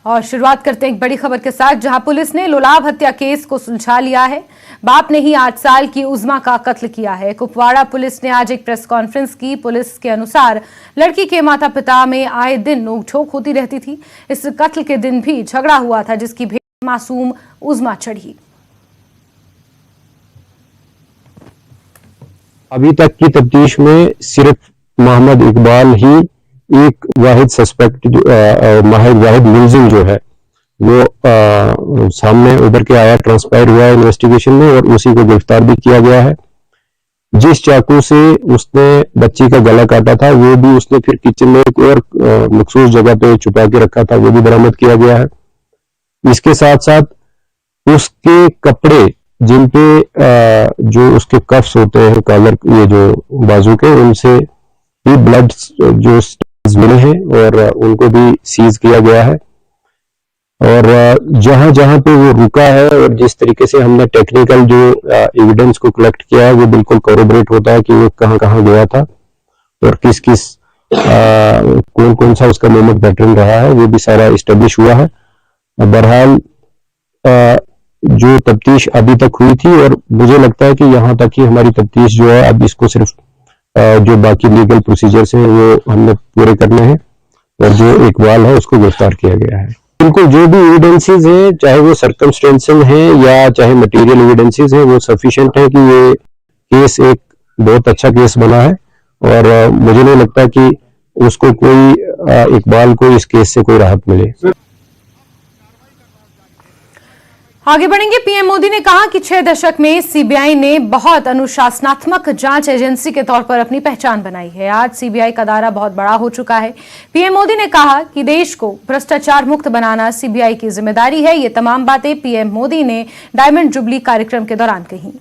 और शुरुआत करते हैं एक बड़ी खबर के साथ, जहां पुलिस ने लोलाब हत्या केस को सुलझा लिया है। बाप ने ही 8 साल की उज़मा का कत्ल किया है। कुपवाड़ा पुलिस ने आज एक प्रेस कॉन्फ्रेंस की। पुलिस के अनुसार लड़की के माता पिता में आए दिन नोकझोंक होती रहती थी। इस कत्ल के दिन भी झगड़ा हुआ था, जिसकी भेंट मासूम उज़मा चढ़ी। अभी तक की तफ्तीश में सिर्फ मोहम्मद इकबाल ही एक वाहिद सस्पेक्ट, वाहिद मुलजिम जो है वो सामने उभर के आया, ट्रांसपायर हुआ है इन्वेस्टिगेशन में, और उसी को गिरफ्तार भी किया गया है। जिस चाकू से उसने बच्ची का गला काटा था वो भी उसने फिर किचन में एक और मखसूस जगह पे छुपा के रखा था, वो भी बरामद किया गया है। इसके साथ साथ उसके कपड़े जिन पे जो उसके कफ्स होते हैं, कॉलर, ये जो बाजू के, उनसे भी ब्लड जो मिले हैं और उनको भी सीज किया गया है। और जहां जहां पे वो रुका है और जिस तरीके से हमने टेक्निकल जो एविडेंस को कलेक्ट किया है, वो बिल्कुल कोरोबरेट होता है कि वो कहां कहां गया था और किस किस कौन कौन सा उसका मूवमेंट पैटर्न रहा है, वो भी सारा इस्टेब्लिश हुआ है। बहरहाल जो तफ्तीश अभी तक हुई थी, और मुझे लगता है कि यहाँ तक ही हमारी तफ्तीश जो है, अब इसको सिर्फ जो बाकी लीगल प्रोसीजर्स हैं वो हमने पूरे करने हैं, और जो इकबाल है उसको गिरफ्तार किया गया है। बिल्कुल जो भी एविडेंसेस हैं, चाहे वो सर्कमस्टेंशियल हैं या चाहे मटेरियल एविडेंसेस हैं, वो सफिशिएंट है कि ये केस एक बहुत अच्छा केस बना है, और मुझे नहीं लगता कि उसको कोई इकबाल को इस केस से कोई राहत मिले। आगे बढ़ेंगे। पीएम मोदी ने कहा कि 6 दशक में सीबीआई ने बहुत अनुशासनात्मक जांच एजेंसी के तौर पर अपनी पहचान बनाई है। आज सीबीआई का दायरा बहुत बड़ा हो चुका है। पीएम मोदी ने कहा कि देश को भ्रष्टाचार मुक्त बनाना सीबीआई की जिम्मेदारी है। ये तमाम बातें पीएम मोदी ने डायमंड जुबली कार्यक्रम के दौरान कही।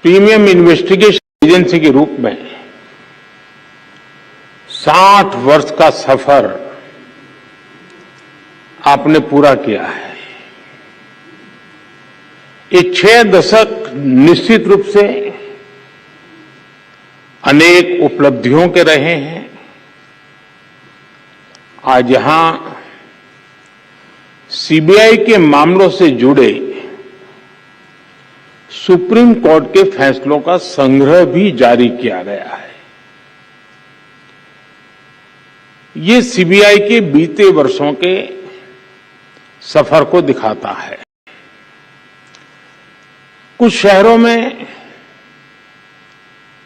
प्रीमियम इन्वेस्टिगेशन एजेंसी के रूप में 60 वर्ष का सफर आपने पूरा किया है। ये 6 दशक निश्चित रूप से अनेक उपलब्धियों के रहे हैं। आज यहां सीबीआई के मामलों से जुड़े सुप्रीम कोर्ट के फैसलों का संग्रह भी जारी किया गया है। ये सीबीआई के बीते वर्षों के सफर को दिखाता है। कुछ शहरों में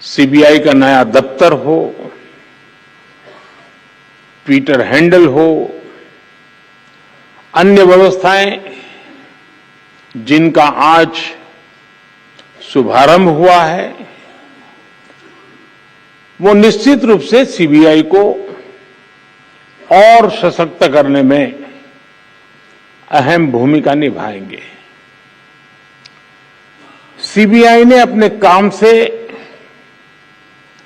सीबीआई का नया दफ्तर हो, ट्विटर हैंडल हो, अन्य व्यवस्थाएं जिनका आज शुभारंभ हुआ है, वो निश्चित रूप से सीबीआई को और सशक्त करने में अहम भूमिका निभाएंगे। सीबीआई ने अपने काम से,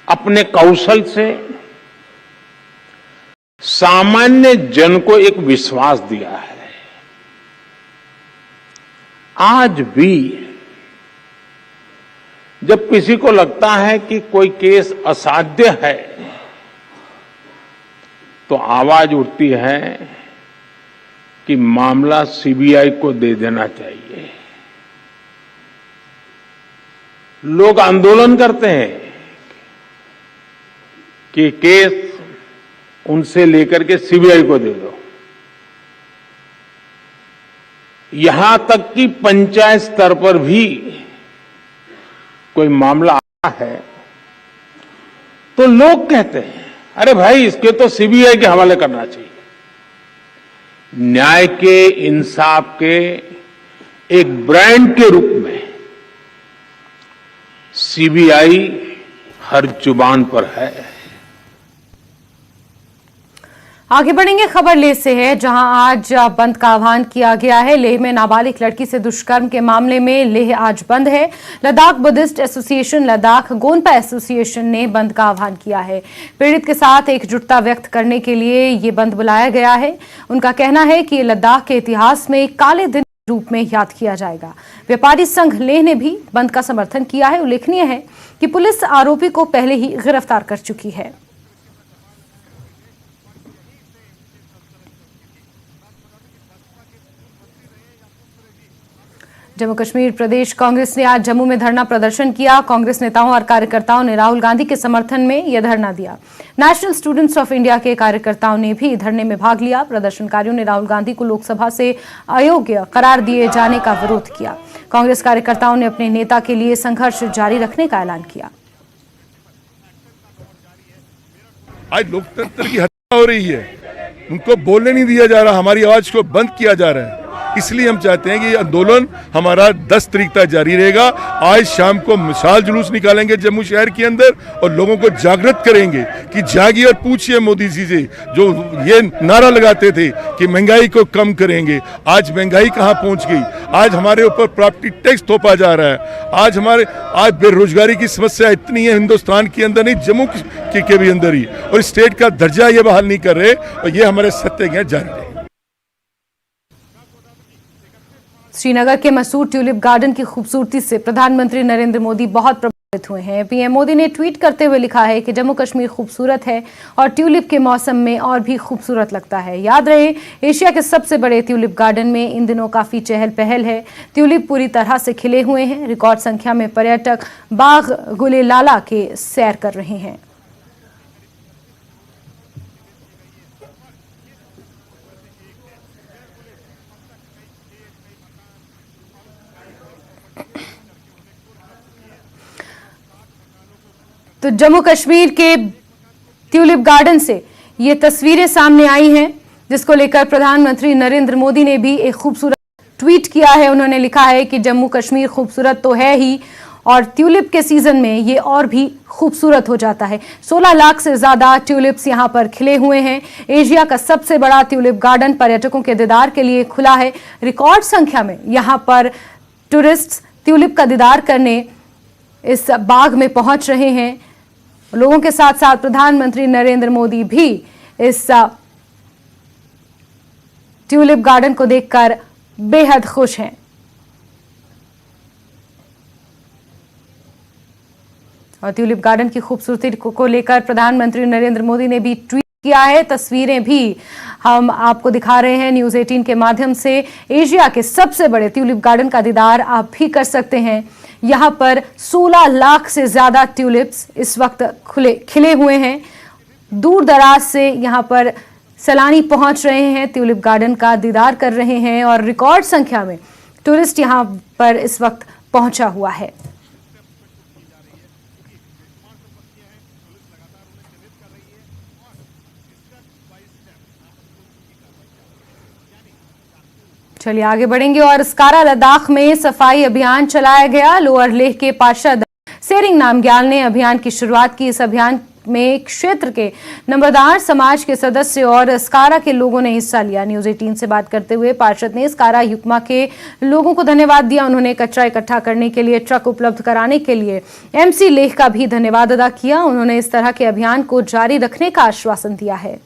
अपने कौशल से सामान्य जन को एक विश्वास दिया है। आज भी जब किसी को लगता है कि कोई केस असाध्य है, तो आवाज उठती है कि मामला सीबीआई को दे देना चाहिए। लोग आंदोलन करते हैं कि केस उनसे लेकर के सीबीआई को दे दो। यहां तक कि पंचायत स्तर पर भी कोई मामला आता है तो लोग कहते हैं, अरे भाई इसके तो सीबीआई के हवाले करना चाहिए। न्याय के, इंसाफ के एक ब्रांड के रूप में सीबीआई हर जुबान पर है। आगे बढ़ेंगे। खबर लेह से है, जहां आज बंद का आह्वान किया गया है। लेह में नाबालिग लड़की से दुष्कर्म के मामले में लेह आज बंद है। Ladakh Buddhist association, Ladakh Gonpa association ने बंद का आह्वान किया है। पीड़ित के साथ एकजुटता व्यक्त करने के लिए ये बंद बुलाया गया है। उनका कहना है कि लद्दाख के इतिहास में काले दिन रूप में याद किया जाएगा। व्यापारी संघ लेह ने भी बंद का समर्थन किया है। उल्लेखनीय है कि पुलिस आरोपी को पहले ही गिरफ्तार कर चुकी है। जम्मू कश्मीर प्रदेश कांग्रेस ने आज जम्मू में धरना प्रदर्शन किया। कांग्रेस नेताओं और कार्यकर्ताओं ने राहुल गांधी के समर्थन में यह धरना दिया। नेशनल स्टूडेंट्स ऑफ इंडिया के कार्यकर्ताओं ने भी धरने में भाग लिया। प्रदर्शनकारियों ने राहुल गांधी को लोकसभा से अयोग्य करार दिए जाने का विरोध किया। कांग्रेस कार्यकर्ताओं ने अपने नेता के लिए संघर्ष जारी रखने का ऐलान किया। आज लोकतंत्र की हत्या हो रही है, उनको बोलने नहीं दिया जा रहा, हमारी आवाज को बंद किया जा रहा है। इसलिए हम चाहते हैं कि ये आंदोलन हमारा 10 तारीख तक जारी रहेगा। आज शाम को मिसाल जुलूस निकालेंगे जम्मू शहर के अंदर और लोगों को जागृत करेंगे कि जागिए और पूछिए मोदी जी से, जो ये नारा लगाते थे कि महंगाई को कम करेंगे। आज महंगाई कहां पहुंच गई? आज हमारे ऊपर प्रॉपर्टी टैक्स थोपा जा रहा है। आज बेरोजगारी की समस्या इतनी है हिंदुस्तान के अंदर नहीं, जम्मू के भी अंदर ही, और स्टेट का दर्जा ये बहाल नहीं कर रहे, और ये हमारे सत्याग्रह जारी रहे। श्रीनगर के मसूर ट्यूलिप गार्डन की खूबसूरती से प्रधानमंत्री नरेंद्र मोदी बहुत प्रभावित हुए हैं। पीएम मोदी ने ट्वीट करते हुए लिखा है कि जम्मू कश्मीर खूबसूरत है और ट्यूलिप के मौसम में और भी खूबसूरत लगता है। याद रहे, एशिया के सबसे बड़े ट्यूलिप गार्डन में इन दिनों काफी चहल पहल है। ट्यूलिप पूरी तरह से खिले हुए हैं। रिकॉर्ड संख्या में पर्यटक बाग गुलेलाला के सैर कर रहे हैं। तो जम्मू कश्मीर के ट्यूलिप गार्डन से ये तस्वीरें सामने आई हैं, जिसको लेकर प्रधानमंत्री नरेंद्र मोदी ने भी एक खूबसूरत ट्वीट किया है। उन्होंने लिखा है कि जम्मू कश्मीर खूबसूरत तो है ही, और ट्यूलिप के सीजन में ये और भी खूबसूरत हो जाता है। 16 लाख से ज्यादा ट्यूलिप्स यहाँ पर खिले हुए हैं। एशिया का सबसे बड़ा ट्यूलिप गार्डन पर्यटकों के दीदार के लिए खुला है। रिकॉर्ड संख्या में यहाँ पर टूरिस्ट ट्यूलिप का दीदार करने इस बाग में पहुंच रहे हैं। लोगों के साथ साथ प्रधानमंत्री नरेंद्र मोदी भी इस ट्यूलिप गार्डन को देखकर बेहद खुश हैं। और ट्यूलिप गार्डन की खूबसूरती को लेकर प्रधानमंत्री नरेंद्र मोदी ने भी ट्वीट किया है। तस्वीरें भी हम आपको दिखा रहे हैं न्यूज़ 18 के माध्यम से। एशिया के सबसे बड़े ट्यूलिप गार्डन का दीदार आप भी कर सकते हैं। यहाँ पर 16 लाख से ज्यादा ट्यूलिप्स इस वक्त खिले हुए हैं। दूर दराज से यहाँ पर सैलानी पहुंच रहे हैं, ट्यूलिप गार्डन का दीदार कर रहे हैं, और रिकॉर्ड संख्या में टूरिस्ट यहाँ पर इस वक्त पहुंचा हुआ है। चलिए आगे बढ़ेंगे और स्कारा लद्दाख में सफाई अभियान चलाया गया। लोअर लेह के पार्षद सेरिंग नामग्याल ने अभियान की शुरुआत की। इस अभियान में क्षेत्र के नंबरदार समाज के सदस्य और स्कारा के लोगों ने हिस्सा लिया। न्यूज़ 18 से बात करते हुए पार्षद ने स्कारा युक्मा के लोगों को धन्यवाद दिया। उन्होंने कचरा इकट्ठा करने के लिए ट्रक उपलब्ध कराने के लिए एमसी लेह का भी धन्यवाद अदा किया। उन्होंने इस तरह के अभियान को जारी रखने का आश्वासन दिया है।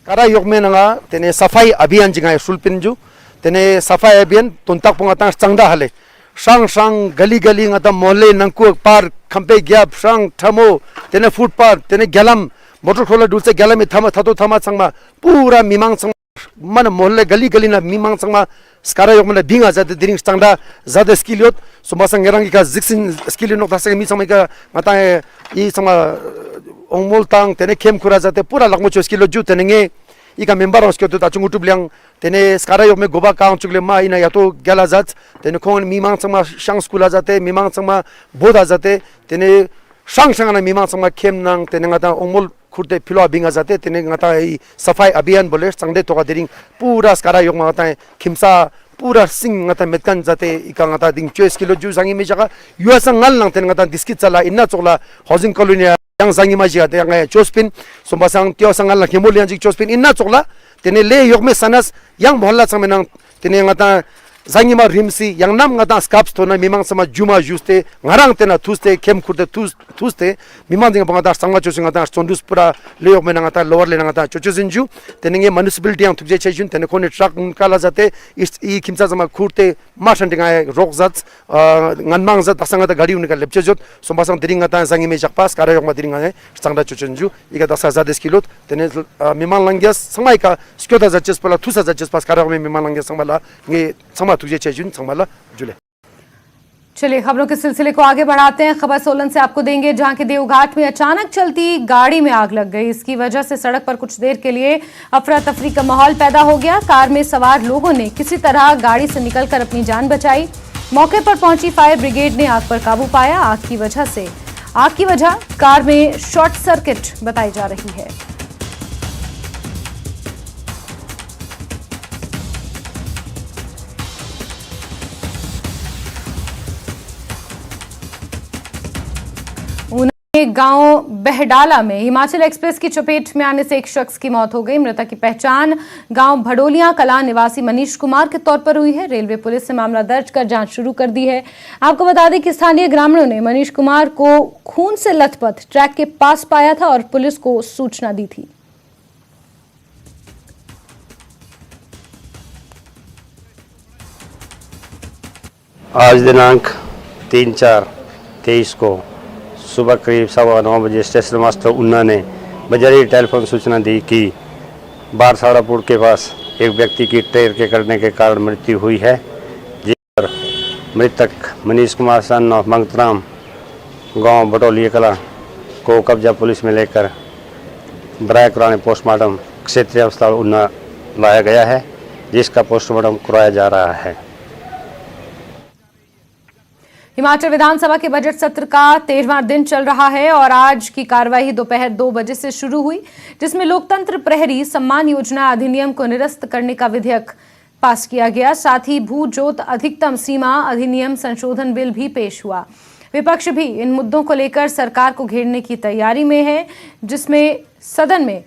कारा योग में नंगा तेने सफाई अभियान जिंगा सुलपिनजू तेने सफाई अभियान तुंताक पुंगा चंगदा हले सांग सांग गली गली ngata मोहल्ले नंकु पार खंपे ग्याप सांग थमो तेने फुटपाथ तेने गलम मोटर खोला दूर से गलम में थमा थतो थमा संगमा पूरा मीमांग संग मन मोहल्ले गली गली ना मीमांग संगमा स्कारा योग में दिंगा जाते दिरिंग चंगदा जाते स्किलियोत सुमा संगेरंगी का जिक्सिन स्किलियो नोक तासे मी समय का ngata ये संगा ओंगमोल तांग तेने खेम खुरा जाते पूरा लगमो चोस्किलो जू तेनेंगे इका मेंबर उसके तो ताचुंग उठुबलियांग तेने स्कारा योग में गोबा कांग चुगले मा इना या तो गला जात तेने खोन मीमांग संगमा शांग स्कूला जाते मीमांग संगमा बोधा जाते तेने शांग शांग ना मीमांग संगमा खेम नांग तेने ngata ओंगमोल खुरते फिलो बिंगा जाते तेने ngata सफाई अभियान बोले संगदे तो का दिरिंग पूरा स्कारा योग में ngata खिमसा पूरा सिंग ngata मेतकन जाते इका ngata दिंग 24 किलो जू संगी में जगह युवा नल नंग तेने ngata दिस्किट चला इन्ना चोला housing colony yang sangi maji ate yang chospin sombasang tio sangal la kemul yang chospin inna chokla tene le yok me sanas yang mohalla samenang tene ngata zangima rimsi yang nam ngata skaps to na mimang sama juma juste ngarang tena tuste kem kurte tuste mimang ding bangata sangma chosu ngata sondus pura leyok mena ngata lower le ngata chochosinju tenenge municipality yang tukje chejun tene kone truck kala jate i kimsa sama kurte marshal dinga rokzat nganmang zat pasangata gadi unika lepchejot sombasang dring ngata zangime jakpas kara yok ma dring ngane sangda chochonju iga 10,000 kilot tene mimang langyas sangmai ka skota zaches pala tusa zaches pas kara me mimang langyas sangmala nge sangma tukje chejun sangmala जुले। चलिए खबरों के सिलसिले को आगे बढ़ाते हैं। खबर सोलन से आपको देंगे, जहां के देवघाट में अचानक चलती गाड़ी में आग लग गई। इसकी वजह से सड़क पर कुछ देर के लिए अफरा तफरी का माहौल पैदा हो गया। कार में सवार लोगों ने किसी तरह गाड़ी से निकलकर अपनी जान बचाई। मौके पर पहुंची फायर ब्रिगेड ने आग पर काबू पाया। आग की वजह कार में शॉर्ट सर्किट बताई जा रही है। गांव बहडाला में हिमाचल एक्सप्रेस की चपेट में आने से एक शख्स की मौत हो गई। मृतक की पहचान गांव भड़ोलियां कलां निवासी मनीष कुमार के तौर पर हुई है। रेलवे पुलिस ने मामला दर्ज कर जांच शुरू कर दी है। आपको बता दें कि स्थानीय ग्रामीणों ने मनीष कुमार को खून से लथपथ ट्रैक के पास पाया था और पुलिस को सूचना दी थी। आज दिनांक 3/4/23 को सुबह करीब 9:15 बजे स्टेशन मास्टर उन्ना ने बजारी टेलीफोन सूचना दी कि बारसाड़ापुर के पास एक व्यक्ति की ट्रेन के करने के कारण मृत्यु हुई है, जिस पर मृतक मनीष कुमार सन ऑफ मंगतराम गांव भटोलिया कला को कब्जा पुलिस में लेकर बराए कराने पोस्टमार्टम क्षेत्रीय अस्पताल उन्ना लाया गया है, जिसका पोस्टमार्टम कराया जा रहा है। हिमाचल विधानसभा के बजट सत्र का 13वां दिन चल रहा है और आज की कार्यवाही दोपहर 2 बजे से शुरू हुई, जिसमें लोकतंत्र प्रहरी सम्मान योजना अधिनियम को निरस्त करने का विधेयक पास किया गया। साथ ही भू जोत अधिकतम सीमा अधिनियम संशोधन बिल भी पेश हुआ। विपक्ष भी इन मुद्दों को लेकर सरकार को घेरने की तैयारी में है, जिसमें सदन में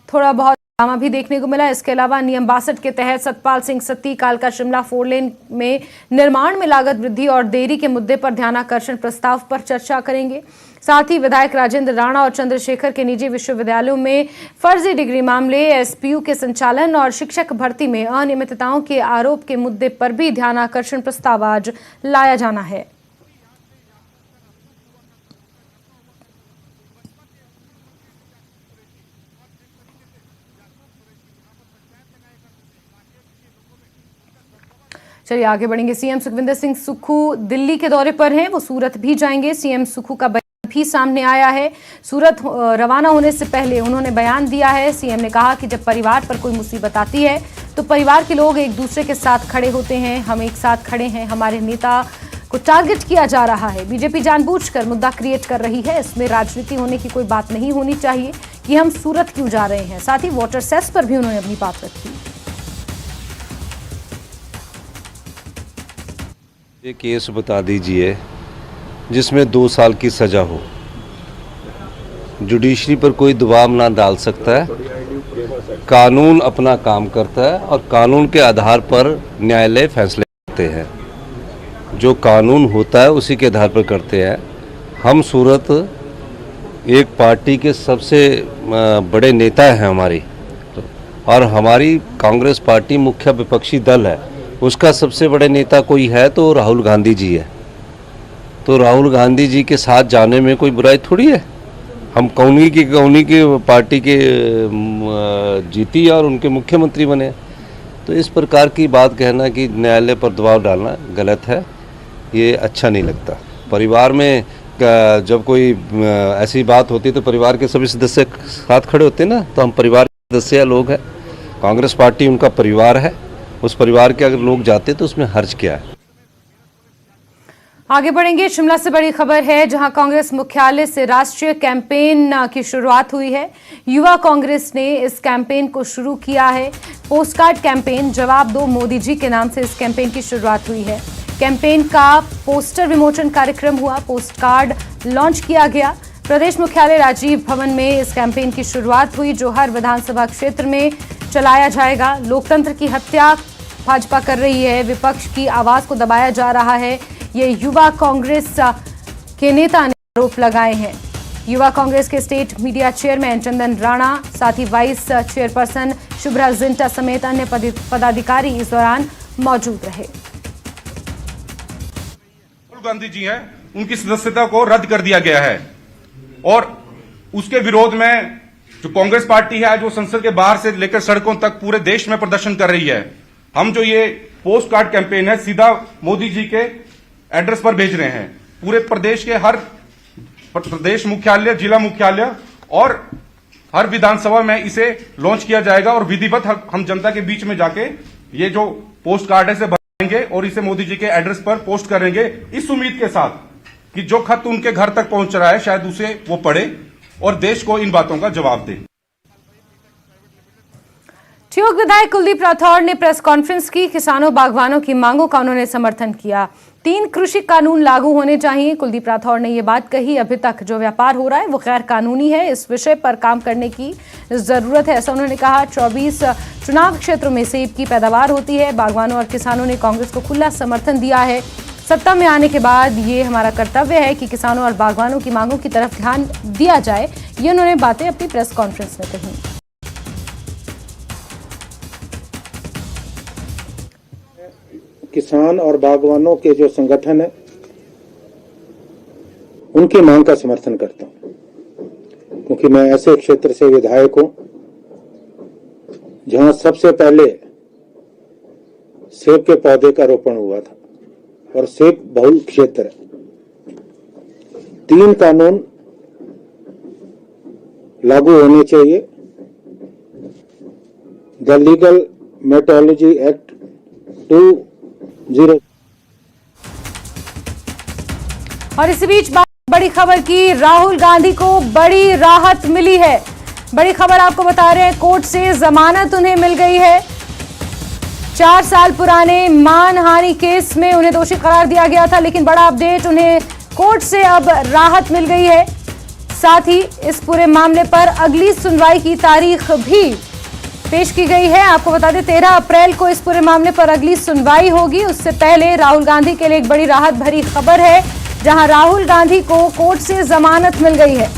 थोड़ा बहुत ड्रामा भी देखने को मिला। इसके अलावा नियम 62 के तहत सतपाल सिंह सत्ती कालका शिमला 4 लेन में निर्माण में लागत वृद्धि और देरी के मुद्दे पर ध्यानाकर्षण प्रस्ताव पर चर्चा करेंगे। साथ ही विधायक राजेंद्र राणा और चंद्रशेखर के निजी विश्वविद्यालयों में फर्जी डिग्री मामले, एसपीयू के संचालन और शिक्षक भर्ती में अनियमितताओं के आरोप के मुद्दे पर भी ध्यानाकर्षण प्रस्ताव आज लाया जाना है। चलिए आगे बढ़ेंगे। सीएम सुखविंदर सिंह सुक्खू दिल्ली के दौरे पर हैं, वो सूरत भी जाएंगे। सीएम सुक्खू का बयान भी सामने आया है। सूरत रवाना होने से पहले उन्होंने बयान दिया है। सीएम ने कहा कि जब परिवार पर कोई मुसीबत आती है तो परिवार के लोग एक दूसरे के साथ खड़े होते हैं। हम एक साथ खड़े हैं। हमारे नेता को टारगेट किया जा रहा है। बीजेपी जानबूझकर मुद्दा क्रिएट कर रही है। इसमें राजनीति होने की कोई बात नहीं होनी चाहिए कि हम सूरत क्यों जा रहे हैं। साथ ही वाटर सेस पर भी उन्होंने अपनी बात रखी। ये केस बता दीजिए जिसमें 2 साल की सज़ा हो, जुडिशरी पर कोई दबाव ना डाल सकता है, कानून अपना काम करता है और कानून के आधार पर न्यायालय फैसले करते हैं। जो कानून होता है उसी के आधार पर करते हैं। हम सूरत एक पार्टी के सबसे बड़े नेता हैं हमारी, और हमारी कांग्रेस पार्टी मुख्य विपक्षी दल है, उसका सबसे बड़े नेता कोई है तो राहुल गांधी जी है। तो राहुल गांधी जी के साथ जाने में कोई बुराई थोड़ी है। हम कौनी की पार्टी के जीती और उनके मुख्यमंत्री बने। तो इस प्रकार की बात कहना कि न्यायालय पर दबाव डालना गलत है, ये अच्छा नहीं लगता। परिवार में जब कोई ऐसी बात होती है तो परिवार के सभी सदस्य साथ खड़े होते हैं ना। तो हम परिवार के सदस्य लोग हैं, कांग्रेस पार्टी उनका परिवार है। उस परिवार के अगर लोग जाते तो उसमें हर्ज क्या है। आगे बढ़ेंगे। शिमला से बड़ी खबर है, जहां कांग्रेस मुख्यालय से राष्ट्रीय कैंपेन की शुरुआत हुई है। युवा कांग्रेस ने इस कैंपेन को शुरू किया है। पोस्टकार्ड कैंपेन जवाब दो मोदी जी के नाम से इस कैंपेन की शुरुआत हुई है। कैंपेन का पोस्टर विमोचन कार्यक्रम हुआ, पोस्टकार्ड लॉन्च किया गया। प्रदेश मुख्यालय राजीव भवन में इस कैंपेन की शुरुआत हुई, जो हर विधानसभा क्षेत्र में चलाया जाएगा। लोकतंत्र की हत्या भाजपा कर रही है। विपक्ष की आवाज को दबाया जा रहा है, ये युवा कांग्रेस के नेता ने आरोप लगाए हैं। युवा कांग्रेस के स्टेट मीडिया चेयरमैन चंदन राणा, साथ ही वाइस चेयरपर्सन शुभ्रा जिंटा समेत अन्य पदाधिकारी इस दौरान मौजूद रहे। राहुल गांधी जी हैं, उनकी सदस्यता को रद्द कर दिया गया है और उसके विरोध में जो कांग्रेस पार्टी है आज वो संसद के बाहर से लेकर सड़कों तक पूरे देश में प्रदर्शन कर रही है। हम जो ये पोस्ट कार्ड कैंपेन है सीधा मोदी जी के एड्रेस पर भेज रहे हैं। पूरे प्रदेश के हर प्रदेश मुख्यालय, जिला मुख्यालय और हर विधानसभा में इसे लॉन्च किया जाएगा और विधिवत हम जनता के बीच में जाके ये जो पोस्ट कार्ड है इसे भरेंगे और इसे मोदी जी के एड्रेस पर पोस्ट करेंगे, इस उम्मीद के साथ कि जो खत उनके घर तक पहुंच रहा है शायद उसे वो पढ़े और देश को इन बातों का जवाब दे। ठियोग विधायक कुलदीप राठौर ने प्रेस कॉन्फ्रेंस की। किसानों बागवानों की मांगों का उन्होंने समर्थन किया। 3 कृषि कानून लागू होने चाहिए, कुलदीप राठौर ने ये बात कही। अभी तक जो व्यापार हो रहा है वो गैर कानूनी है, इस विषय पर काम करने की जरूरत है, ऐसा उन्होंने कहा। 24 चुनाव क्षेत्रों में सेब की पैदावार होती है। बागवानों और किसानों ने कांग्रेस को खुला समर्थन दिया है। सत्ता में आने के बाद ये हमारा कर्तव्य है कि किसानों और बागवानों की मांगों की तरफ ध्यान दिया जाए, ये उन्होंने बातें अपनी प्रेस कॉन्फ्रेंस में कही। किसान और बागवानों के जो संगठन है उनकी मांग का समर्थन करता हूं, क्योंकि मैं ऐसे क्षेत्र से विधायक हूं जहां सबसे पहले सेब के पौधे का रोपण हुआ था और सेब बहुल क्षेत्र है। 3 कानून लागू होने चाहिए। The legal metrology act 20। और इसी बीच बड़ी खबर की, राहुल गांधी को बड़ी राहत मिली है। बड़ी खबर आपको बता रहे हैं, कोर्ट से जमानत उन्हें मिल गई है। 4 साल पुराने मानहानि केस में उन्हें दोषी करार दिया गया था, लेकिन बड़ा अपडेट, उन्हें कोर्ट से अब राहत मिल गई है। साथ ही इस पूरे मामले पर अगली सुनवाई की तारीख भी पेश की गई है। आपको बता दें 13 अप्रैल को इस पूरे मामले पर अगली सुनवाई होगी। उससे पहले राहुल गांधी के लिए एक बड़ी राहत भरी खबर है, जहां राहुल गांधी को कोर्ट से जमानत मिल गई है।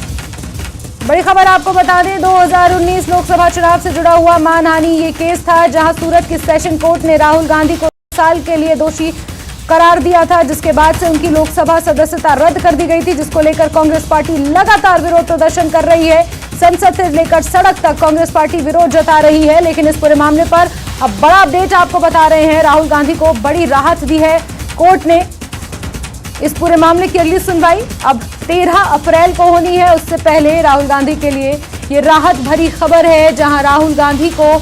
बड़ी खबर आपको बता दें, 2019 लोकसभा चुनाव से जुड़ा हुआ मानहानि ये केस था, जहां सूरत की सेशन कोर्ट ने राहुल गांधी को 2 साल के लिए दोषी करार दिया था, जिसके बाद से उनकी लोकसभा सदस्यता रद्द कर दी गई थी, जिसको लेकर कांग्रेस पार्टी लगातार विरोध प्रदर्शन कर रही है। संसद से लेकर सड़क तक कांग्रेस पार्टी विरोध जता रही है। लेकिन इस पूरे मामले पर अब बड़ा अपडेट आपको बता रहे हैं, राहुल गांधी को बड़ी राहत दी है कोर्ट ने। इस पूरे मामले की अगली सुनवाई अब 13 अप्रैल को होनी है। उससे पहले राहुल गांधी के लिए ये राहत भरी खबर है, जहां राहुल गांधी को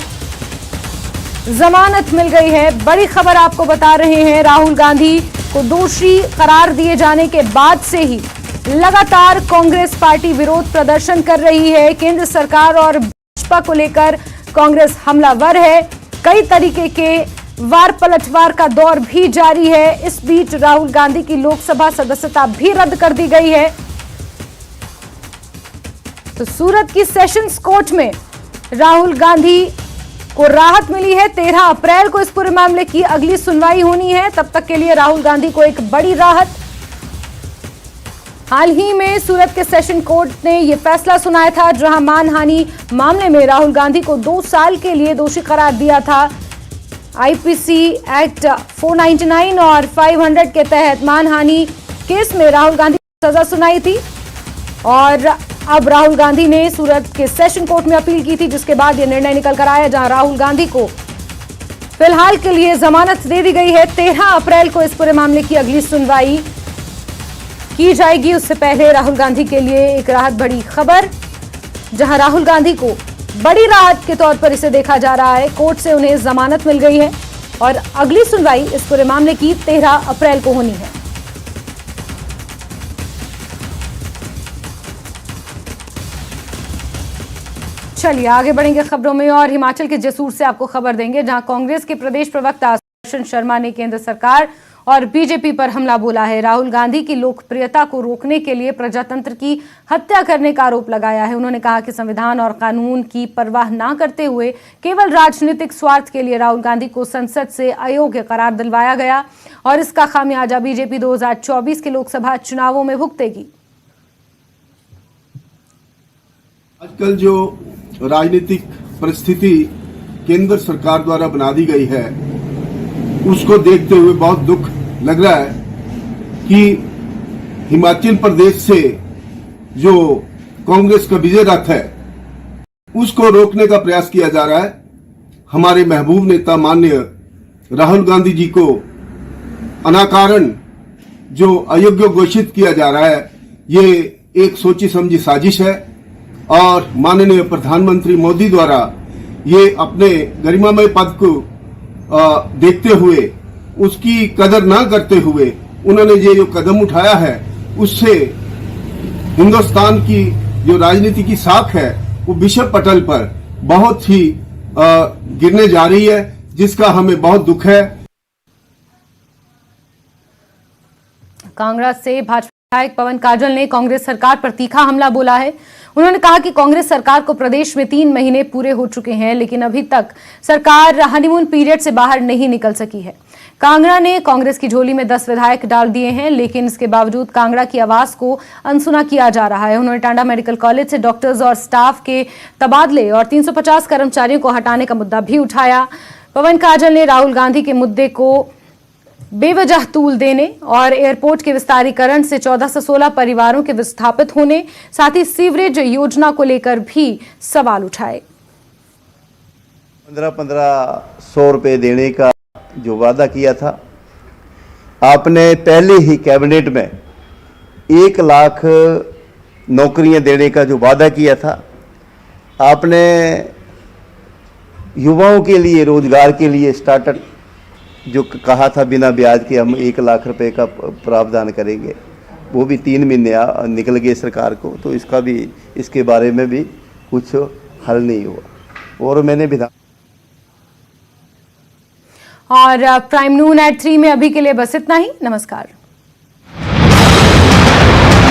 जमानत मिल गई है। बड़ी खबर आपको बता रहे हैं, राहुल गांधी को दोषी करार दिए जाने के बाद से ही लगातार कांग्रेस पार्टी विरोध प्रदर्शन कर रही है। केंद्र सरकार और भाजपा को लेकर कांग्रेस हमलावर है। कई तरीके के वार पलटवार का दौर भी जारी है। इस बीच राहुल गांधी की लोकसभा सदस्यता भी रद्द कर दी गई है। तो सूरत की सेशंस कोर्ट में राहुल गांधी को राहत मिली है। 13 अप्रैल को इस पूरे मामले की अगली सुनवाई होनी है। तब तक के लिए राहुल गांधी को एक बड़ी राहत। हाल ही में सूरत के सेशन कोर्ट ने यह फैसला सुनाया था, जहां मानहानि मामले में राहुल गांधी को 2 साल के लिए दोषी करार दिया था। आईपीसी एक्ट 499 और 500 के तहत मानहानि केस में राहुल गांधी को सजा सुनाई थी और अब राहुल गांधी ने सूरत के सेशन कोर्ट में अपील की थी, जिसके बाद यह निर्णय निकल कर आया, जहां राहुल गांधी को फिलहाल के लिए जमानत दे दी गई है। 13 अप्रैल को इस पूरे मामले की अगली सुनवाई की जाएगी। उससे पहले राहुल गांधी के लिए एक राहत भरी खबर, जहां राहुल गांधी को बड़ी राहत के तौर पर इसे देखा जा रहा है। कोर्ट से उन्हें जमानत मिल गई है और अगली सुनवाई इस पूरे मामले की 13 अप्रैल को होनी है। चलिए आगे बढ़ेंगे खबरों में और हिमाचल के जसूर से आपको खबर देंगे, जहां कांग्रेस के प्रदेश प्रवक्ता सुदर्शन शर्मा ने केंद्र सरकार और बीजेपी पर हमला बोला है। राहुल गांधी की लोकप्रियता को रोकने के लिए प्रजातंत्र की हत्या करने का आरोप लगाया है। उन्होंने कहा कि संविधान और कानून की परवाह न करते हुए केवल राजनीतिक स्वार्थ के लिए राहुल गांधी को संसद से अयोग्य करार दिलवाया गया और इसका खामियाजा बीजेपी 2024 के लोकसभा चुनावों में भुगतेगी। आजकल जो राजनीतिक परिस्थिति केंद्र सरकार द्वारा बना दी गई है, उसको देखते हुए बहुत दुख लग रहा है कि हिमाचल प्रदेश से जो कांग्रेस का विजय रथ है, उसको रोकने का प्रयास किया जा रहा है। हमारे महबूब नेता माननीय राहुल गांधी जी को अनाकारण जो अयोग्य घोषित किया जा रहा है, ये एक सोची समझी साजिश है और माननीय प्रधानमंत्री मोदी द्वारा ये अपने गरिमामय पद को देखते हुए, उसकी कदर न करते हुए उन्होंने ये जो कदम उठाया है, उससे हिंदुस्तान की जो राजनीति की साख है वो विश्व पटल पर बहुत ही गिरने जा रही है, जिसका हमें बहुत दुख है। कांगड़ा से भाजपा विधायक पवन काजल ने कांग्रेस सरकार पर तीखा हमला बोला है। उन्होंने कहा कि कांग्रेस सरकार को प्रदेश में 3 महीने पूरे हो चुके हैं, लेकिन अभी तक सरकार हनीमून पीरियड से बाहर नहीं निकल सकी है। कांगड़ा ने कांग्रेस की झोली में 10 विधायक डाल दिए हैं, लेकिन इसके बावजूद कांगड़ा की आवाज को अनसुना किया जा रहा है। उन्होंने टांडा मेडिकल कॉलेज से डॉक्टर्स और स्टाफ के तबादले और 350 कर्मचारियों को हटाने का मुद्दा भी उठाया। पवन काजल ने राहुल गांधी के मुद्दे को बेवजह तूल देने और एयरपोर्ट के विस्तारीकरण से 14 से 16 परिवारों के विस्थापित होने, साथ ही सीवरेज योजना को लेकर भी सवाल उठाए। 1500 रुपये देने का जो वादा किया था, आपने पहले ही कैबिनेट में 1 लाख नौकरियां देने का जो वादा किया था, आपने युवाओं के लिए रोजगार के लिए स्टार्टअप जो कहा था बिना ब्याज के हम 1 लाख रुपए का प्रावधान करेंगे, वो भी 3 महीने निकल गए सरकार को, तो इसके बारे में भी कुछ हल नहीं हुआ। और मैंने और प्राइम नून @ 3 में अभी के लिए बस इतना ही। नमस्कार।